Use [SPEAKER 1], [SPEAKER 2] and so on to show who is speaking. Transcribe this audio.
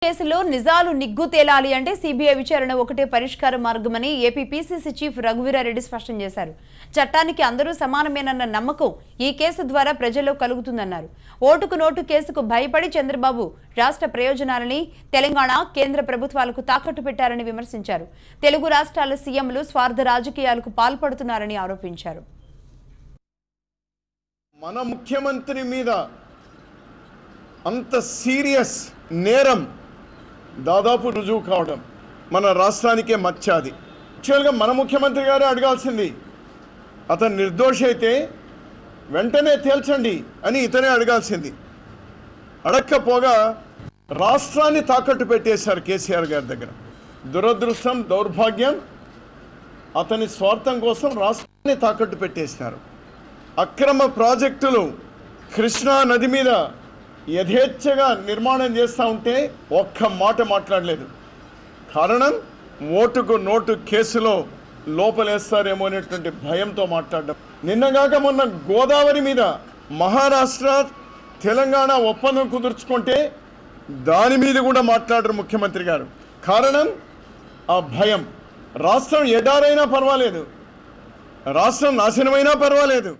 [SPEAKER 1] కేసులో నిజాలు నిగ్గు తేలాలి అంటే సీబీఐ విచారణ ఒకటే పరిష్కార మార్గమని ఏపీ పీసీసీ చీఫ్ రఘువీరారెడ్డి స్పష్టం చేశారు. చట్టానికి అందరూ సమానమేనన్న నమ్మకం ఈ కేసు ద్వారా ప్రజల్లో కలుగుతుందన్నారు. ఓటుకు నోటు కేసుకు భయపడి చంద్రబాబు రాష్ట్ర ప్రయోజనాలని తెలంగాణ కేంద్ర ప్రభుత్వాలకు తాకట్టు పెట్టారని విమర్శించారు. తెలుగు రాష్ట్రాల సీఎంలు స్వార్థ రాజకీయాలకు పాల్పడుతున్నారని ఆరోపించారు.
[SPEAKER 2] మన ముఖ్యమంత్రి మీద అంత సీరియస్ నేరం దాదాపు రుజువు కావడం మన రాష్ట్రానికే మచ్చాది. యాక్చువల్గా మన ముఖ్యమంత్రి గారే అడగాల్సింది, అతను నిర్దోషి అయితే వెంటనే తేల్చండి అని ఇతనే అడగాల్సింది. అడక్కపోగా రాష్ట్రాన్ని తాకట్టు పెట్టేశారు కేసీఆర్ గారి దగ్గర. దురదృష్టం, దౌర్భాగ్యం, అతని స్వార్థం కోసం రాష్ట్రాన్ని తాకట్టు పెట్టేసినారు. అక్రమ ప్రాజెక్టులు కృష్ణా నది మీద యథేచ్ఛగా నిర్మాణం చేస్తూ ఉంటే ఒక్క మాట మాట్లాడలేదు. కారణం ఓటుకు నోటు కేసులో లోపలేస్తారేమో అనేటువంటి భయంతో మాట్లాడడం. నిన్నగాక మొన్న గోదావరి మీద మహారాష్ట్ర తెలంగాణ ఒప్పందం కుదుర్చుకుంటే దాని మీద కూడా మాట్లాడరు ముఖ్యమంత్రి గారు. కారణం ఆ భయం. రాష్ట్రం ఎడారైనా పర్వాలేదు, రాష్ట్రం నాశనమైనా పర్వాలేదు,